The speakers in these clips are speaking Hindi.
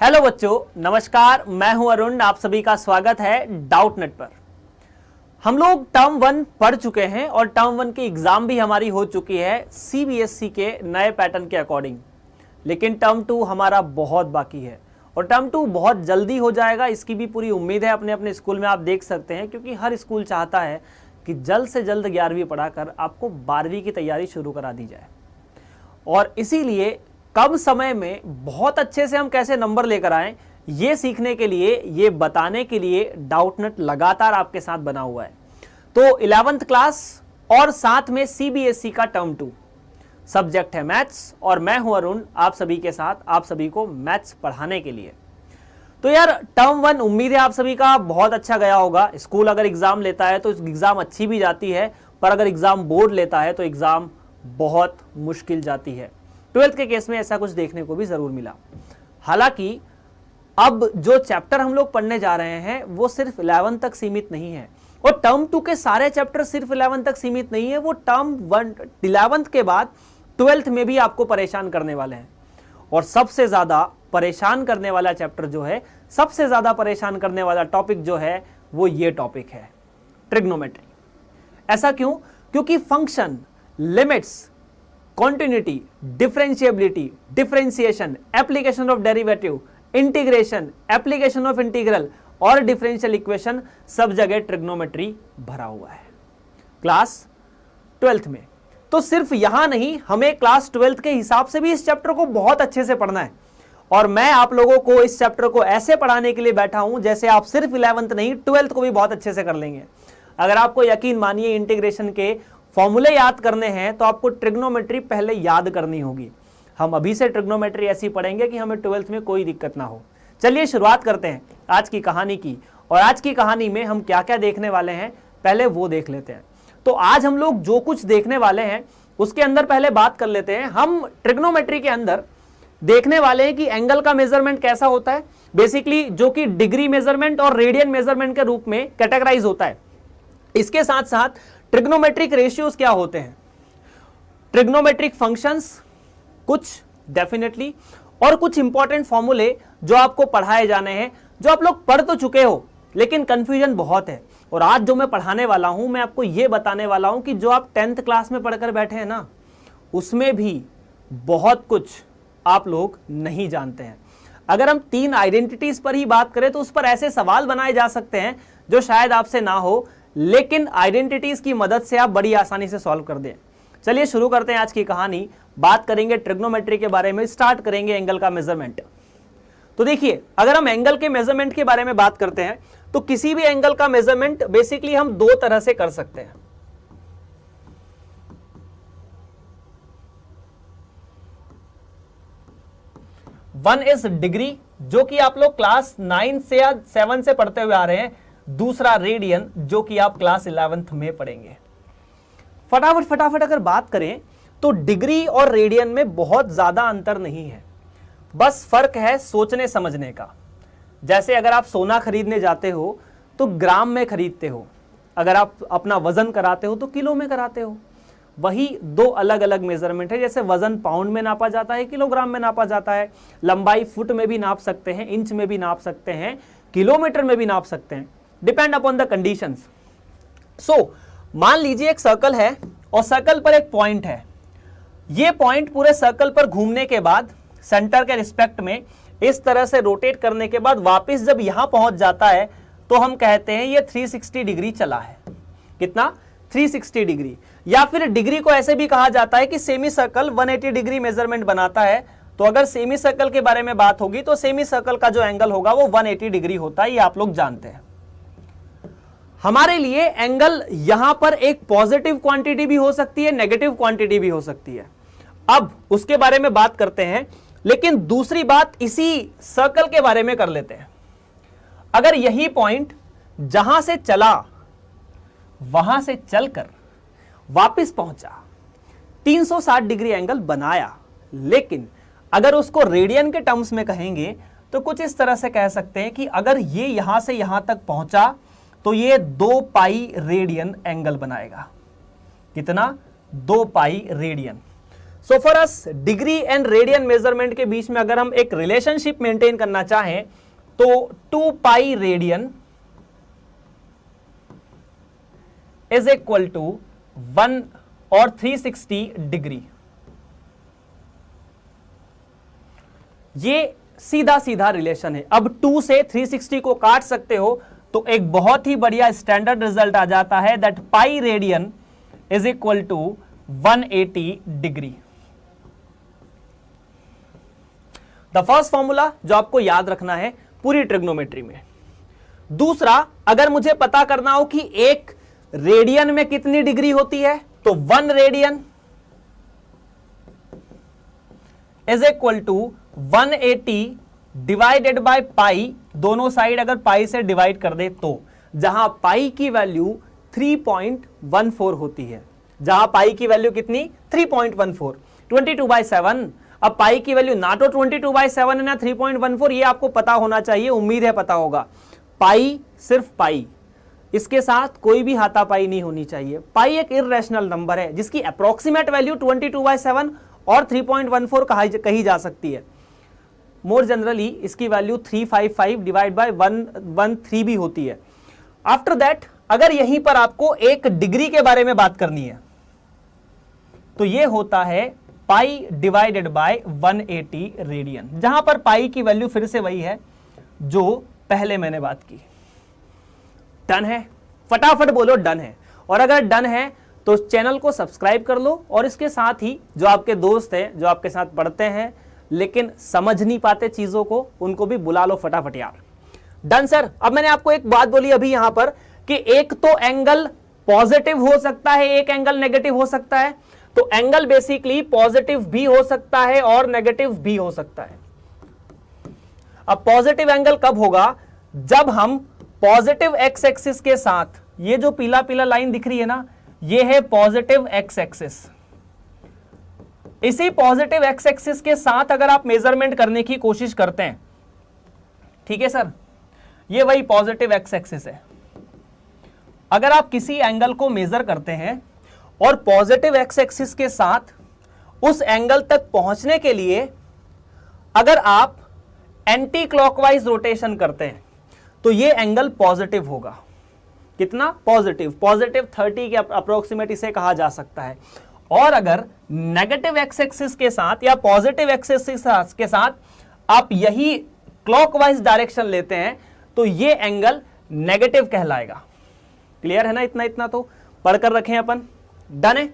हेलो बच्चों, नमस्कार। मैं हूं अरुण। आप सभी का स्वागत है डाउटनेट पर। हम लोग टर्म 1 पढ़ चुके हैं और टर्म 1 की एग्जाम भी हमारी हो चुकी है सीबीएसई के नए पैटर्न के अकॉर्डिंग। लेकिन टर्म 2 हमारा बहुत बाकी है और टर्म 2 बहुत जल्दी हो जाएगा, इसकी भी पूरी उम्मीद है। अपने अपने स्कूल में आप देख सकते हैं, क्योंकि हर स्कूल चाहता है कि जल्द से जल्द 11वीं पढ़ाकर आपको 12वीं की तैयारी शुरू करा दी जाए। और इसीलिए कम समय में बहुत अच्छे से हम कैसे नंबर लेकर आएं, ये सीखने के लिए, ये बताने के लिए डाउटनेट लगातार आपके साथ बना हुआ है। तो 11th क्लास और साथ में सीबीएसई का टर्म 2 सब्जेक्ट है मैथ्स, और मैं हूं अरुण आप सभी के साथ, आप सभी को मैथ्स पढ़ाने के लिए। तो यार टर्म 1 उम्मीद है आप सभी का बहुत अच्छा गया होगा। स्कूल अगर एग्जाम लेता है तो एग्जाम अच्छी भी जाती है, पर अगर एग्जाम बोर्ड लेता है तो एग्जाम बहुत मुश्किल जाती है। 12th के केस में ऐसा कुछ देखने को भी जरूर मिला। हालांकि अब जो चैप्टर हम लोग पढ़ने जा रहे हैं वो सिर्फ 11 तक सीमित नहीं है, और टर्म 2 के सारे चैप्टर सिर्फ 11 तक सीमित नहीं है। वो टर्म 11th के बाद 12th में भी आपको परेशान करने वाले हैं। और सबसे ज्यादा परेशान करने वाला चैप्टर जो है, सबसे ज्यादा परेशान करने वाला टॉपिक जो है, वो ये टॉपिक है ट्रिग्नोमेट्री। ऐसा क्यों? क्योंकि function, limits, continuity, differentiability, differentiation, application of derivative, integration, application of integral और डिफरेंशियल इक्वेशन, सब जगह ट्रिग्नोमेट्री भरा हुआ है क्लास 12th में। तो सिर्फ यहां नहीं, हमें क्लास 12th के हिसाब से भी इस चैप्टर को बहुत अच्छे से पढ़ना है। और मैं आप लोगों को इस चैप्टर को ऐसे पढ़ाने के लिए बैठा हूं जैसे आप सिर्फ 11th नहीं 12th को भी बहुत अच्छे से कर लेंगे। अगर आपको यकीन मानिए इंटीग्रेशन के फॉर्मूले याद करने हैं तो आपको ट्रिग्नोमेट्री पहले याद करनी होगी। हम अभी से ट्रिग्नोमेट्री ऐसी पढ़ेंगे कि हमें 12th में कोई दिक्कत ना हो। चलिए शुरुआत करते हैं आज की कहानी की। और आज की कहानी में हम क्या क्या देखने वाले हैं पहले वो देख लेते हैं। तो आज हम लोग जो कुछ देखने वाले हैं उसके अंदर पहले बात कर लेते हैं। हम ट्रिग्नोमेट्री के अंदर देखने वाले हैं कि एंगल का मेजरमेंट कैसा होता है, बेसिकली जो कि डिग्री मेजरमेंट और रेडियन मेजरमेंट के रूप में कैटेगराइज होता है। इसके साथ साथ ट्रिग्नोमेट्रिक रेशियोज क्या होते हैं, ट्रिग्नोमेट्रिक फंक्शंस कुछ डेफिनेटली, और कुछ इंपॉर्टेंट फॉर्मूले जो आपको पढ़ाए जाने हैं, जो आप लोग पढ़ तो चुके हो लेकिन कंफ्यूजन बहुत है। और आज जो मैं पढ़ाने वाला हूं, मैं आपको यह बताने वाला हूं कि जो आप 10th क्लास में पढ़कर बैठे हैं ना, उसमें भी बहुत कुछ आप लोग नहीं जानते हैं। अगर हम 3 आइडेंटिटीज पर ही बात करें तो उस पर ऐसे सवाल बनाए जा सकते हैं जो शायद आपसे ना हो, लेकिन आइडेंटिटीज की मदद से आप बड़ी आसानी से सॉल्व कर दें। चलिए शुरू करते हैं आज की कहानी। बात करेंगे ट्रिग्नोमेट्री के बारे में, स्टार्ट करेंगे एंगल का मेजरमेंट। तो देखिए, अगर हम एंगल के मेजरमेंट के बारे में बात करते हैं तो किसी भी एंगल का मेजरमेंट बेसिकली हम 2 तरह से कर सकते हैं। वन इज डिग्री, जो कि आप लोग क्लास 9 से या 7 से पढ़ते हुए आ रहे हैं। दूसरा रेडियन, जो कि आप क्लास 11th में पढ़ेंगे। फटाफट अगर बात करें तो डिग्री और रेडियन में बहुत ज्यादा अंतर नहीं है, बस फर्क है सोचने समझने का। जैसे अगर आप सोना खरीदने जाते हो तो ग्राम में खरीदते हो, अगर आप अपना वजन कराते हो तो किलो में कराते हो। वही 2 अलग अलग मेजरमेंट है। जैसे वजन पाउंड में नापा जाता है, किलोग्राम में नापा जाता है, लंबाई फुट में भी नाप सकते हैं, इंच में भी नाप सकते हैं, किलोमीटर में भी नाप सकते हैं, डिपेंड अपॉन द कंडीशंस। सो मान लीजिए एक सर्कल है और सर्कल पर एक पॉइंट है। ये पॉइंट पूरे सर्कल पर घूमने के बाद सेंटर के रिस्पेक्ट में इस तरह से रोटेट करने के बाद वापस जब यहां पहुंच जाता है तो हम कहते हैं ये 360 डिग्री चला है। कितना? 360 डिग्री। या फिर डिग्री को ऐसे भी कहा जाता है कि सेमी सर्कल 180 डिग्री मेजरमेंट बनाता है। तो अगर सेमी सर्कल के बारे में बात होगी तो सेमी सर्कल का जो एंगल होगा वो 180 डिग्री होता है, ये आप लोग जानते हैं। हमारे लिए एंगल यहां पर एक पॉजिटिव क्वांटिटी भी हो सकती है, नेगेटिव क्वांटिटी भी हो सकती है। अब उसके बारे में बात करते हैं, लेकिन दूसरी बात इसी सर्कल के बारे में कर लेते हैं। अगर यही पॉइंट जहां से चला वहां से चलकर वापस पहुंचा, 360 डिग्री एंगल बनाया, लेकिन अगर उसको रेडियन के टर्म्स में कहेंगे तो कुछ इस तरह से कह सकते हैं कि अगर ये यहां से यहां तक पहुंचा तो ये 2 पाई रेडियन एंगल बनाएगा। कितना? 2 pi radian. So for us degree and radian measurement के बीच में अगर हम एक रिलेशनशिप मेंटेन करना चाहें तो 2 pi radian is equal to 1 और 360 डिग्री। ये सीधा सीधा रिलेशन है। अब 2 से 360 को काट सकते हो तो एक बहुत ही बढ़िया स्टैंडर्ड रिजल्ट आ जाता है that pi radian is equal to 180 degree. The first formula जो आपको याद रखना है पूरी ट्रिग्नोमेट्री में। दूसरा, अगर मुझे पता करना हो कि एक रेडियन में कितनी डिग्री होती है तो 1 radian is equal to 180 divided by pi, दोनों साइड अगर पाई से डिवाइड कर दे तो, जहां पाई की वैल्यू 3.14 होती है। जहां पाई की वैल्यू कितनी 3.14, 22/7। अब पाई की वैल्यू ना तो 22/7 है ना 3.14, ये आपको पता होना चाहिए, उम्मीद है पता होगा। पाई सिर्फ पाई, इसके साथ कोई भी हाथापाई नहीं होनी चाहिए। पाई एक इर्रेशनल नंबर है जिसकी अप्रोक्सीमेट वैल्यू 22/7 और 3.14 कही जा सकती है। मोर जनरली इसकी वैल्यू 355 डिवाइड बाय 113 भी होती है। आफ्टर दैट अगर यहीं पर आपको एक डिग्री के बारे में बात करनी है तो ये होता है पाई डिवाइडेड बाय 180 रेडियन, जहां पर पाई की वैल्यू फिर से वही है जो पहले मैंने बात की। डन है? फटाफट बोलो डन है। और अगर डन है तो चैनल को सब्सक्राइब कर लो और इसके साथ ही जो आपके दोस्त हैं जो आपके साथ पढ़ते हैं लेकिन समझ नहीं पाते चीजों को, उनको भी बुला लो फटाफट यार। Done sir. अब मैंने आपको एक बात बोली अभी यहां पर कि एक तो एंगल पॉजिटिव हो सकता है, एक एंगल नेगेटिव हो सकता है। तो एंगल बेसिकली पॉजिटिव भी हो सकता है और नेगेटिव भी हो सकता है। अब पॉजिटिव एंगल कब होगा? जब हम पॉजिटिव एक्स एक्सिस के साथ, ये जो पीला पीला लाइन दिख रही है ना, ये है पॉजिटिव एक्स एक्सिस। इसी पॉजिटिव एक्स एक्सिस के साथ अगर आप मेजरमेंट करने की कोशिश करते हैं, ठीक है सर, ये वही पॉजिटिव एक्स एक्सिस है। अगर आप किसी एंगल को मेजर करते हैं और पॉजिटिव एक्स एक्सिस के साथ उस एंगल तक पहुंचने के लिए अगर आप एंटी क्लॉकवाइज रोटेशन करते हैं तो ये एंगल पॉजिटिव होगा। कितना? पॉजिटिव 30 के अप्रोक्सीमेट इसे कहा जा सकता है। और अगर नेगेटिव एक्स एक्सिस के साथ या पॉजिटिव एक्स एक्सिस के साथ आप यही क्लॉकवाइज डायरेक्शन लेते हैं तो ये एंगल नेगेटिव कहलाएगा। क्लियर है ना? इतना तो पढ़कर रखें अपन। डन है?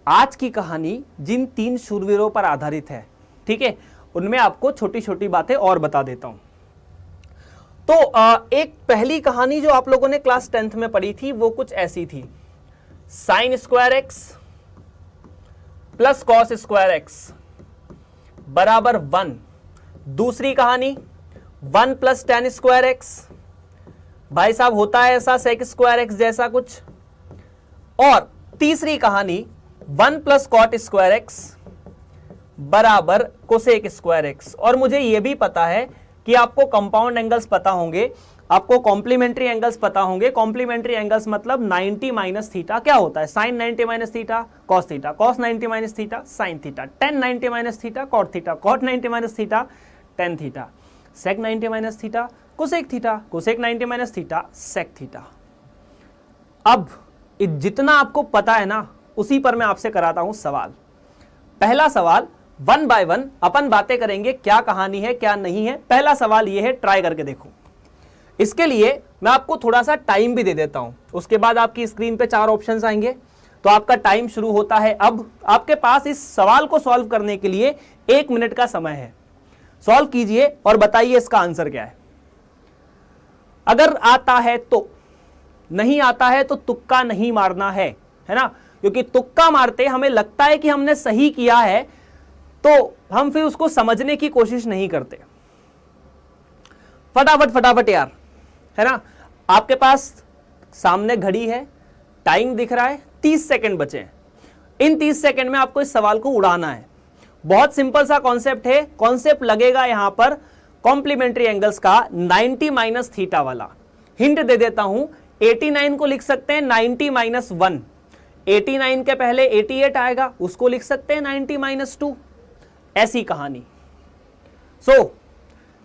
आज की कहानी जिन 3 शूरवीरों पर आधारित है, ठीक है, उनमें आपको छोटी छोटी बातें और बता देता हूं। तो एक पहली कहानी जो आप लोगों ने क्लास 10th में पढ़ी थी वो कुछ ऐसी थी, sign square x plus cos square x बराबर 1। दूसरी कहानी 1 प्लस टेन स्क्वायर एक्स, भाई साहब होता है ऐसा सेक स्क्वायर एक्स जैसा कुछ। और तीसरी कहानी 1 प्लस कॉट स्क्वायर एक्स बराबर कोसेक स्क्वायर एक्स। और मुझे यह भी पता है कि आपको कंपाउंड एंगल्स पता होंगे, आपको कॉम्प्लीमेंट्री एंगल्स पता होंगे। कॉम्प्लीमेंट्री एंगल्स मतलब 90 माइनस थीटा क्या होता है? Sine 90 minus theta cos theta, cos 90 minus theta sine theta, tan 90 minus theta cot theta, cot 90 minus theta tan theta, sec 90 minus theta cosec theta, cosec 90 minus theta sec theta. अब जितना आपको पता है ना उसी पर मैं आपसे कराता हूं सवाल। पहला सवाल 1 बाय 1 अपन बातें करेंगे क्या कहानी है क्या नहीं है। पहला सवाल यह है, ट्राई करके देखो। इसके लिए मैं आपको थोड़ा सा टाइम भी दे देता हूं, उसके बाद आपकी स्क्रीन पे 4 ऑप्शंस आएंगे। तो आपका टाइम शुरू होता है अब। आपके पास इस सवाल को सॉल्व करने के लिए 1 मिनट का समय है। सॉल्व कीजिए और बताइए इसका आंसर क्या है। अगर आता है तो, नहीं आता है तो तुक्का नहीं मारना है ना, क्योंकि तुक्का मारते हमें लगता है कि हमने सही किया है तो हम फिर उसको समझने की कोशिश नहीं करते। फटाफट फटाफट यार, है ना। आपके पास सामने घड़ी है, टाइम दिख रहा है, 30 सेकंड बचे हैं। इन 30 सेकंड में आपको इस सवाल को उड़ाना है। बहुत सिंपल सा कॉन्सेप्ट है। कॉन्सेप्ट लगेगा यहां पर कॉम्प्लीमेंट्री एंगल्स का 90 माइनस थीटा वाला। हिंट दे देता हूं, 89 को लिख सकते हैं 90 माइनस 1। 89 के पहले 88 आएगा, उसको लिख सकते हैं 90 - 2, ऐसी कहानी।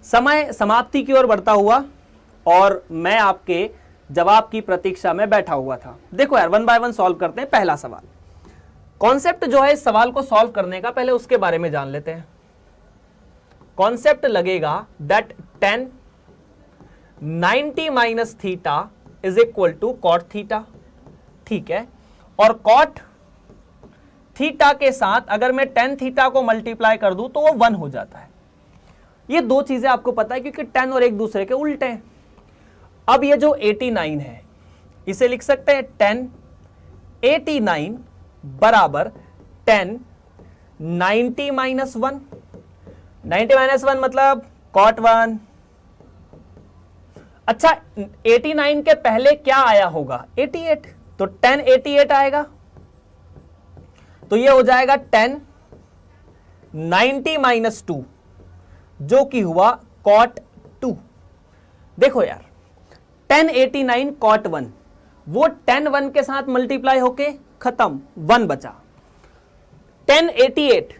समय समाप्ति की ओर बढ़ता हुआ और मैं आपके जवाब की प्रतीक्षा में बैठा हुआ था। देखो यार, 1 बाय 1 सॉल्व करते हैं। पहला सवाल, कॉन्सेप्ट जो है इस सवाल को सॉल्व करने का, पहले उसके बारे में जान लेते हैं। कॉन्सेप्ट लगेगा that 10 90 - theta is equal to cot theta, ठीक है। और कॉट थीटा के साथ अगर मैं 10 थीटा को मल्टीप्लाई कर दूं तो वो 1 हो जाता है। ये दो चीजें आपको पता है क्योंकि 10 और एक दूसरे के उल्टे हैं। अब ये जो 89 है इसे लिख सकते हैं 10 89 बराबर 10 90 - 1। 90 - 1 मतलब कॉट 1। अच्छा, 89 के पहले क्या आया होगा? 88, तो 10 88 आएगा, तो ये हो जाएगा 10 90 - 2 जो कि हुआ कॉट 2। देखो यार, 10 89 कॉट 1, वो 10 1 के साथ मल्टीप्लाई होके खत्म, 1 बचा। 10 88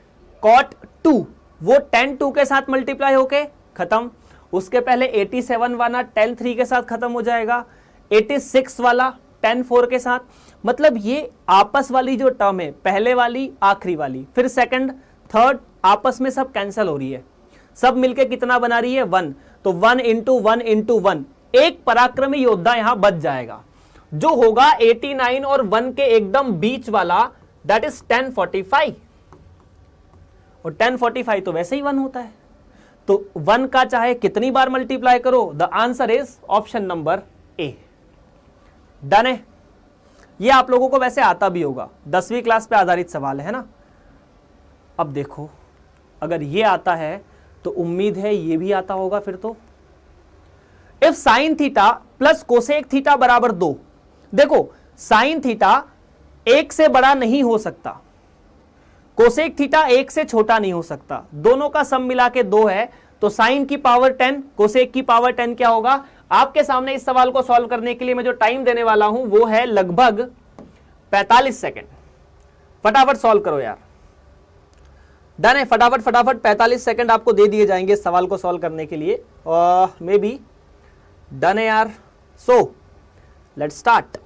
कॉट 2, वो 10 2 के साथ मल्टीप्लाई होके खत्म। उसके पहले 87 वाला 10 3 के साथ खत्म हो जाएगा, 86 वाला 10 4 के साथ। मतलब ये आपस वाली जो टर्म है, पहले वाली आखिरी वाली, फिर सेकंड थर्ड, आपस में सब कैंसिल हो रही है, सब मिलके कितना बना रही है? 1। तो 1 × 1 × 1, एक पराक्रमी योद्धा यहां बच जाएगा, जो होगा 89 और 1 के एकदम बीच वाला, दैट इज 1045। और 1045 तो वैसे ही 1 होता है, तो 1 का चाहे कितनी बार मल्टीप्लाई करो, the answer is option number A. Done है। ये आप लोगों को वैसे आता भी होगा, 10वीं क्लास पे आधारित सवाल है ना। अब देखो, अगर ये आता है तो उम्मीद है ये भी आता होगा फिर तो। If sine theta plus cosec theta बराबर 2, देखो साइन थीटा 1 से बड़ा नहीं हो सकता, कोसेक थीटा 1 से छोटा नहीं हो सकता, दोनों का सम मिला के 2 है, तो साइन की पावर 10 कोसेक की पावर 10 क्या होगा? आपके सामने इस सवाल को सॉल्व करने के लिए मैं जो टाइम देने वाला हूं वो है लगभग 45 सेकेंड। फटाफट सॉल्व करो यार। डन है, फटाफट फटाफट 45 सेकेंड आपको दे दिए जाएंगे इस सवाल को सॉल्व करने के लिए, और मे बी डन है यार। So let's start.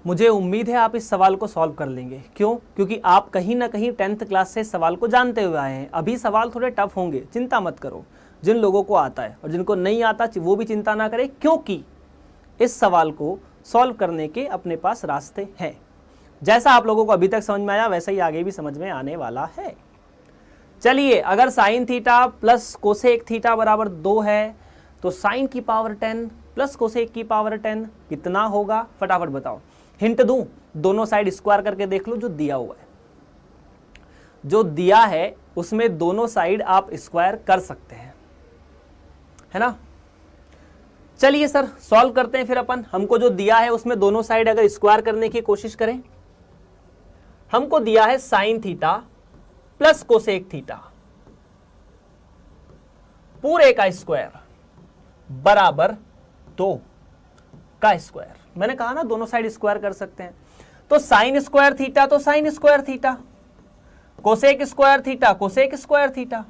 मुझे उम्मीद है आप इस सवाल को सॉल्व कर लेंगे। क्यों? क्योंकि आप कहीं ना कहीं 10th क्लास से इस सवाल को जानते हुए आए हैं। अभी सवाल थोड़े टफ होंगे, चिंता मत करो। जिन लोगों को आता है और जिनको नहीं आता वो भी चिंता ना करें, क्योंकि इस सवाल को सॉल्व करने के अपने पास रास्ते हैं। जैसा आप लोगों को अभी तक समझ में आया वैसा ही आगे भी समझ में आने वाला है। चलिए, अगर sine theta plus cosec theta बराबर 2 है तो साइन की पावर 10 प्लस कोसेक की पावर 10 कितना होगा? फटाफट बताओ। हिंट दूं? दोनों साइड स्क्वायर करके देख लो जो दिया हुआ है। जो दिया है उसमें दोनों साइड आप स्क्वायर कर सकते हैं, है ना। चलिए सर सॉल्व करते हैं फिर अपन। हमको जो दिया है उसमें दोनों साइड अगर स्क्वायर करने की कोशिश करें, हमको दिया है sine theta plus cosec theta पूरे का स्क्वायर बराबर 2 का स्क्वायर। मैंने कहा ना दोनों साइड स्क्वायर कर सकते हैं, तो साइन स्क्वायर थीटा तो sign square theta, cosec square theta cosec square theta,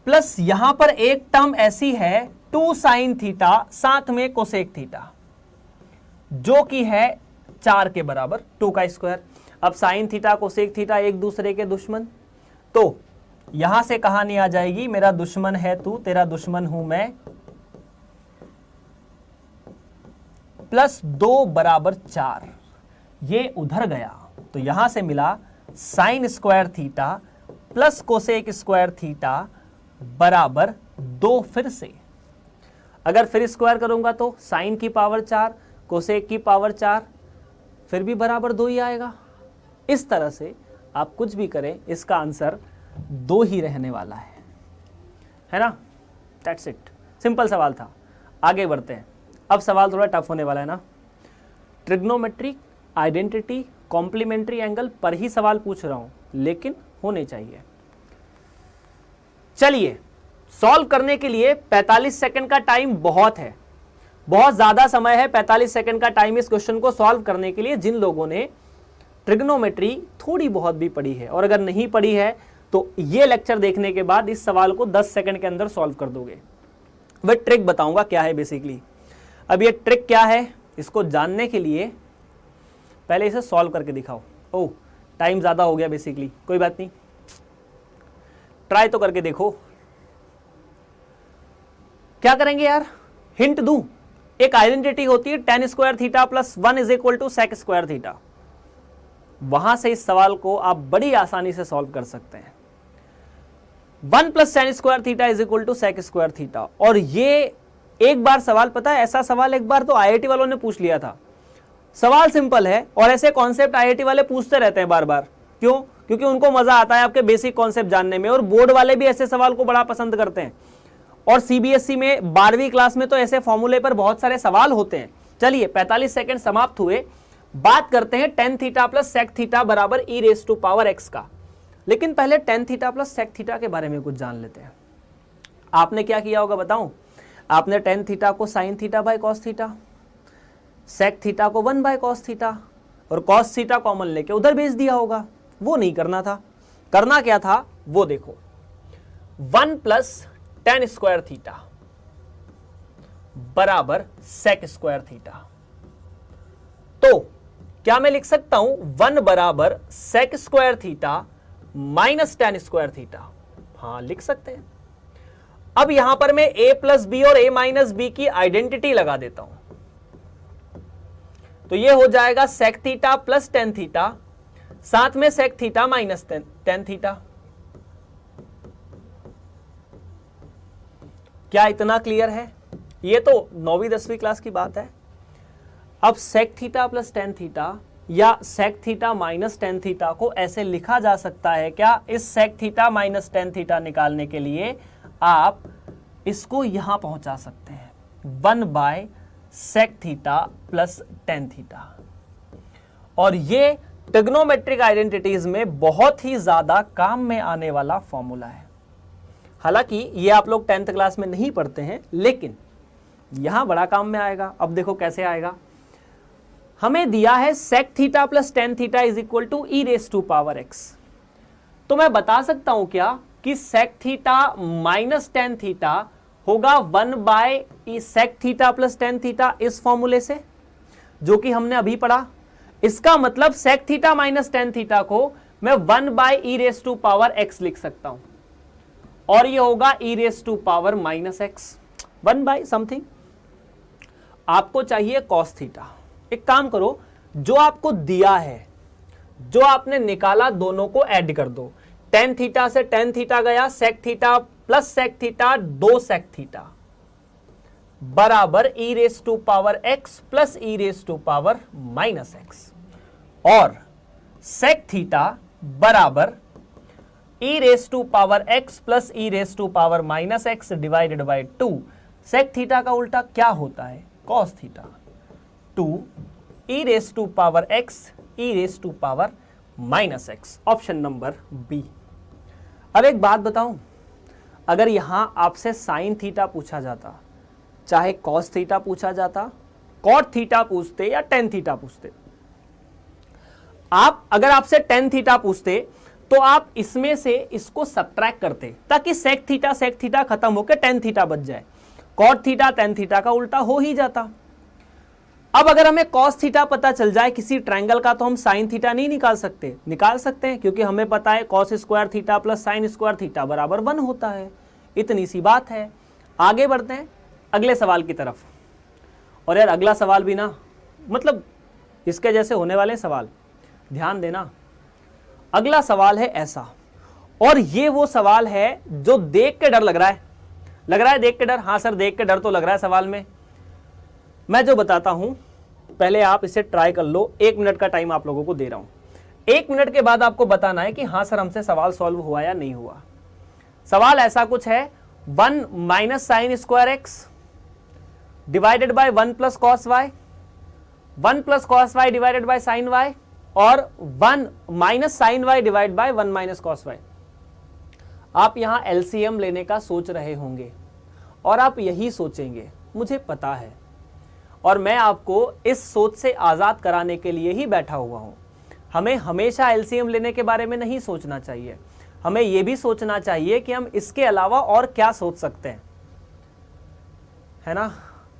plus यहां पर एक टर्म ऐसी है 2 साइन थीटा साथ में कोसेक थीटा, जो कि है 4 के बराबर, 2 का स्क्वायर। अब साइन थीटा कोसेक थीटा एक दूसरे के दुश्मन, तो यहां से कहानी आ जाएगी, मेरा दुश्मन है तू तेरा दुश्मन हूं मैं, प्लस 2 बराबर 4। ये उधर गया तो यहां से मिला sign square theta plus cosec square theta बराबर 2। फिर से अगर फिर स्क्वायर करूंगा तो साइन की पावर 4 कोसेक की पावर 4 फिर भी बराबर 2 ही आएगा। इस तरह से आप कुछ भी करें इसका आंसर 2 ही रहने वाला है ना। दैट्स इट, सिंपल सवाल था। आगे बढ़ते हैं। अब सवाल थोड़ा टफ होने वाला है ना। ट्रिग्नोमेट्रिक आइडेंटिटी कॉम्प्लीमेंट्री एंगल पर ही सवाल पूछ रहा हूं, लेकिन होने चाहिए। चलिए सॉल्व करने के लिए 45 सेकंड का टाइम बहुत है, बहुत ज्यादा समय है, 45 सेकंड का टाइम इस क्वेश्चन को सॉल्व करने के लिए, जिन लोगों ने ट्रिग्नोमेट्री थोड़ी बहुत भी पढ़ी है, और अगर नहीं पढ़ी है तो ये लेक्चर देखने के बाद इस सवाल को 10 सेकंड के अंदर सॉल्व कर दोगे। वह ट्रिक बताऊंगा क्या है बेसिकली। अब ये ट्रिक क्या है इसको जानने के लिए पहले इसे सॉल्व करके दिखाओ। ओह टाइम ज्यादा हो गया बेसिकली, कोई बात नहीं, ट्राई तो करके देखो। क्या करेंगे यार, हिंट दूं, एक आइडेंटिटी होती है tan square theta plus 1 is equal to sec square theta. वहां से इस सवाल को आप बड़ी आसानी से सॉल्व कर सकते हैं। 1 plus tan square theta is equal to sec square theta. और ये एक बार सवाल, पता है ऐसा सवाल एक बार तो IIT वालों ने पूछ लिया था। सवाल सिंपल है और ऐसे कॉन्सेप्ट IIT वाले पूछते रहते हैं बार बार। क्यों? क्योंकि उनको मजा आता है आपके बेसिक कॉन्सेप्ट जानने में, और बोर्ड वाले भी ऐसे सवाल को बड़ा पसंद करते हैं। और CBSE में 12वीं क्लास में तो ऐसे फॉर्मूले पर बहुत सारे सवाल होते हैं। चलिए 45 सेकंड समाप्त हुए, बात करते हैं tan theta plus sec theta बराबर e raise to power x का। लेकिन पहले tan theta plus sec theta के बारे में कुछ जान लेते हैं। आपने क्या किया होगा बताऊं? आपने tan थीटा को sin theta by cos theta, sec theta को 1 बाय cos थीटा, और cos थीटा कॉमन लेके उधर भेज दिया होगा। वो नहीं करना था। करना क्या था वो देखो, 1 प्लस tan स्क्वायर थीटा बराबर sec स्क्वायर थीटा। तो क्या मैं लिख सकता हूं 1 बराबर sec square theta minus tan square theta? हां लिख सकते हैं। अब यहां पर मैं a प्लस बी और a माइनस बी की आइडेंटिटी लगा देता हूं, तो ये हो जाएगा sec theta plus tan theta, साथ में sec theta minus tan theta. क्या इतना क्लियर है? ये तो 9वीं 10वीं क्लास की बात है। अब sec theta plus tan theta या sec theta minus tan theta को ऐसे लिखा जा सकता है क्या? इस sec theta minus tan theta निकालने के लिए आप इसको यहां पहुंचा सकते हैं, 1 by sec theta plus tan theta. और ये ट्रिग्नोमेट्रिक आइडेंटिटीज में बहुत ही ज्यादा काम में आने वाला फॉर्मूला है। हालांकि ये आप लोग 10th क्लास में नहीं पढ़ते हैं, लेकिन यहां बड़ा काम में आएगा। अब देखो कैसे आएगा। हमें दिया है sec theta plus tan theta is equal to e raise to power x। तो मैं बता सकता हूं क्या कि sec theta minus tan theta होगा 1 by sec theta plus tan theta, इस फॉर्मूले से जो कि हमने अभी पढ़ा। इसका मतलब sec theta minus tan theta को मैं 1 by e raise to power x लिख सकता हूं, और ये होगा e raise to power minus x, 1 by something. आपको चाहिए cos थीटा। एक काम करो, जो आपको दिया है, जो आपने निकाला, दोनों को ऐड कर दो। tan थीटा से tan थीटा गया, sec theta plus sec theta 2 sec theta बराबर e raise to power x plus e raise to power minus x, और sec थीटा बराबर e raise to power x plus e raise to power minus x divided by 2। sec theta का उल्टा क्या होता है? cos theta, 2 e raise to power x e raise to power minus x, option number B. अब एक बात बताऊं, अगर यहां आपसे sin थीटा पूछा जाता, चाहे cos थीटा पूछा जाता, cot थीटा पूछते या tan थीटा पूछते, आप अगर आपसे tan थीटा पूछते तो आप इसमें से इसको सब्ट्रैक्ट करते ताकि sec थीटा खत्म होकर tan थीटा बच जाए। cot थीटा tan थीटा का उल्टा हो ही जाता। अब अगर हमें cos थीटा पता चल जाए किसी ट्रायंगल का, तो हम sin थीटा नहीं निकाल सकते? निकाल सकते हैं, क्योंकि हमें पता है cos square theta plus sin square theta बराबर 1 होता है। इतनी सी बात है। आगे बढ़ते हैं अगले सवाल की तरफ। और यार अगला सवाल भी ना, मतलब इसके जैसे होने वाले सवाल, ध्यान देना। अगला सवाल है ऐसा, और ये वो सवाल है जो देख के डर लग रहा है। लग रहा है देख के डर? हाँ सर देख के डर तो लग रहा है सवाल में। मैं जो बताता हूं पहले आप इसे ट्राई कर लो। 1 मिनट का टाइम आप लोगों को दे रहा हूं। 1 मिनट के बाद आपको बताना है कि हाँ सर हमसे सवाल सॉल्व हुआ या नहीं हुआ। सवाल ऐसा कुछ है, 1 minus sine square x divided by 1 plus cos y, 1 plus cos y divided by sine y, और 1 minus sine y divide by 1 minus cos y. आप यहां एलसीएम लेने का सोच रहे होंगे और आप यही सोचेंगे, मुझे पता है और मैं आपको इस सोच से आज़ाद कराने के लिए ही बैठा हुआ हूँ। हमें हमेशा एलसीएम लेने के बारे में नहीं सोचना चाहिए, हमें यह भी सोचना चाहिए कि हम इसके अलावा और क्या सोच सकते हैं, है ना।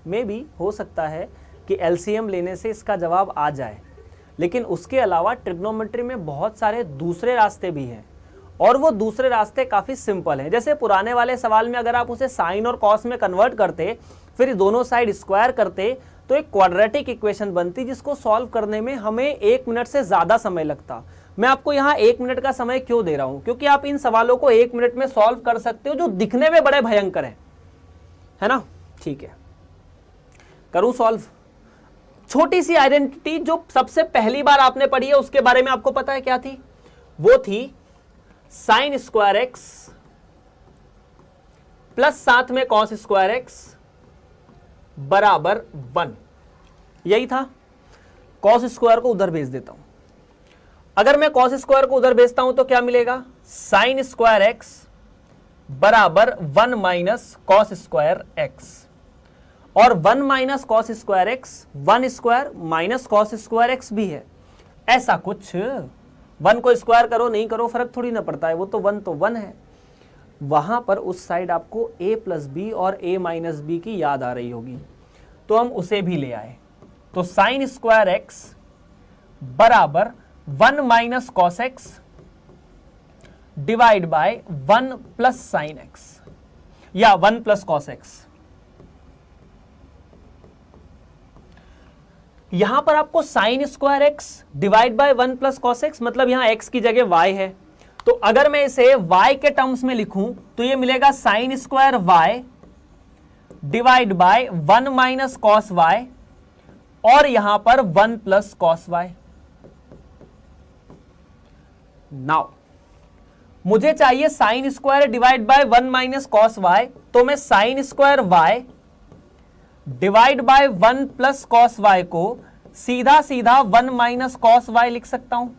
मे भी हो सकता है कि एलसीएम लेने से इसका जवाब आ जाए, लेकिन उसके अलावा ट्रिग्नोमेट्री में बहुत सारे दूसरे रास्ते भी हैं और वो दूसरे रास्ते काफ़ी सिंपल हैं। जैसे पुराने वाले सवाल में अगर आप उसे साइन और कॉस में कन्वर्ट करते, फिर दोनों साइड स्क्वायर करते, तो एक क्वाड्रेटिक इक्वेशन बनती जिसको सॉल्व करने में हमें 1 मिनट से ज़्यादा समय लगता। मैं आपको यहाँ 1 मिनट का समय क्यों दे रहा हूँ, क्योंकि आप इन सवालों को 1 मिनट में सॉल्व कर सकते हो जो दिखने में बड़े भयंकर हैं, है ना। ठीक है, करूँ सॉल्व। छोटी सी आइडेंटिटी जो सबसे पहली बार आपने पढ़ी है उसके बारे में आपको पता है क्या थी? वो थी साइन स्क्वायर एक्स प्लस साथ में कॉस स्क्वायर एक्स बराबर 1, यही था। कॉस स्क्वायर को उधर भेज देता हूं। अगर मैं कॉस स्क्वायर को उधर भेजता हूं तो क्या मिलेगा? साइन स्क्वायर एक्स बराबर 1 माइनस कॉस स्क्वायर एक्स, और 1 minus cos square x 1 square minus cos square x भी है। ऐसा कुछ 1 को स्क्वायर करो नहीं करो फर्क थोड़ी ना पड़ता है, वो तो 1 तो 1 है। वहां पर उस साइड आपको a प्लस बी और a माइनस बी की याद आ रही होगी, तो हम उसे भी ले आए। तो साइन स्क्वायर एक्स बराबर 1 minus cos x divide by 1 plus sine x या 1 प्लस कॉस एक्स। यहां पर आपको sign square x divide by 1 plus cos x, मतलब यहां x की जगह y है, तो अगर मैं इसे y के टर्म्स में लिखूं तो ये मिलेगा sine square y divide by 1 minus cos y और यहां पर 1 प्लस कॉस y। नाउ मुझे चाहिए sine square divide by 1 minus cos y, तो मैं sine square y divide by 1 plus cos y को सीधा सीधा 1 माइनस कॉस y लिख सकता हूं।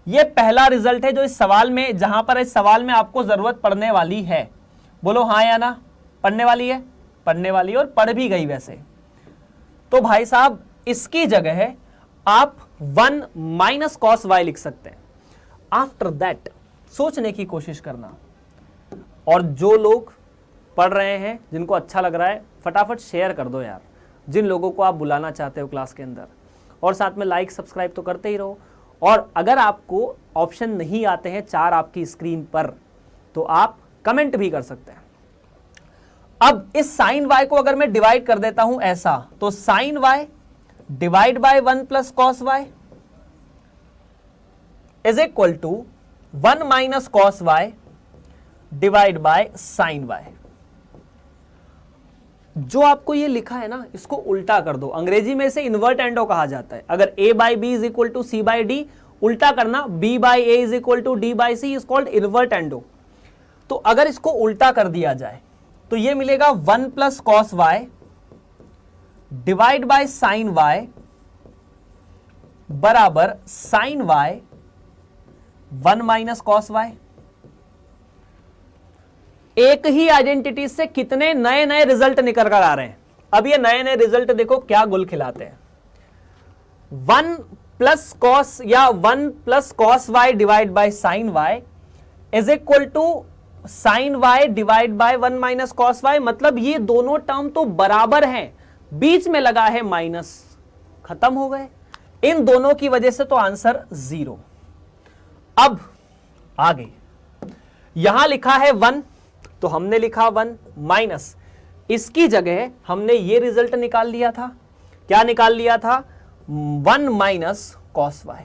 यह पहला रिजल्ट है जो इस सवाल में, जहां पर इस सवाल में आपको जरूरत पड़ने वाली है। बोलो हाँ या ना? पढ़ने वाली है? पढ़ने वाली है और पढ़ भी गई वैसे। तो भाई साहब इसकी जगह आप 1 माइनस कॉस y लिख सकते हैं। आफ्टर दैट सोचने की कोशिश करना, और जो लोग पढ़ रहे हैं जिनको अच्छा लग रहा है फटाफट शेयर कर दो यार, जिन लोगों को आप बुलाना चाहते हो क्लास के अंदर, और साथ में लाइक सब्सक्राइब तो करते ही रहो। और अगर आपको ऑप्शन नहीं आते हैं 4 आपकी स्क्रीन पर, तो आप कमेंट भी कर सकते हैं। अब इस साइन y को अगर मैं डिवाइड कर देता हूं ऐसा, तो sine y divide by 1 plus cos y is equal to 1 minus cos y divide by sine y। जो आपको ये लिखा है ना, इसको उल्टा कर दो। अंग्रेजी में इसे इन्वर्ट एंडो कहा जाता है। अगर a by B is equal to C by D, उल्टा करना b by A is equal to D by C is called invertendo. तो अगर इसको उल्टा कर दिया जाए तो ये मिलेगा 1 plus cos y divide by sine y बराबर sine y 1 minus cos y। एक ही आइडेंटिटी से कितने नए नए रिजल्ट निकल कर आ रहे हैं। अब ये नए नए रिजल्ट देखो क्या गुल खिलाते हैं। 1 प्लस कॉस या 1 plus cos y divide by sine y is equal to sine y divide by 1 minus cos y। मतलब ये दोनों टर्म तो बराबर हैं, बीच में लगा है माइनस, खत्म हो गए। इन दोनों की वजह से तो आंसर 0। अब आगे यहां लिखा है 1, तो हमने लिखा 1 माइनस, इसकी जगह हमने ये रिजल्ट निकाल लिया था। क्या निकाल लिया था? 1 minus cos y।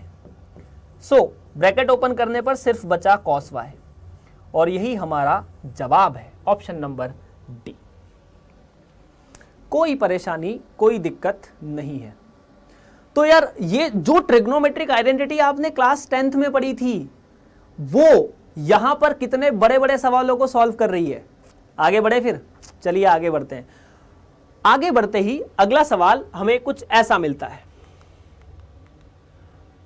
So bracket open करने पर सिर्फ बचा कॉस y, और यही हमारा जवाब है, ऑप्शन नंबर डी। कोई परेशानी, कोई दिक्कत नहीं है। तो यार ये जो ट्रिग्नोमेट्रिक आइडेंटिटी आपने क्लास 10th में पढ़ी थी, वो यहां पर कितने बड़े बड़े सवालों को सॉल्व कर रही है। आगे बढ़े फिर, चलिए आगे बढ़ते हैं। आगे बढ़ते ही अगला सवाल हमें कुछ ऐसा मिलता है।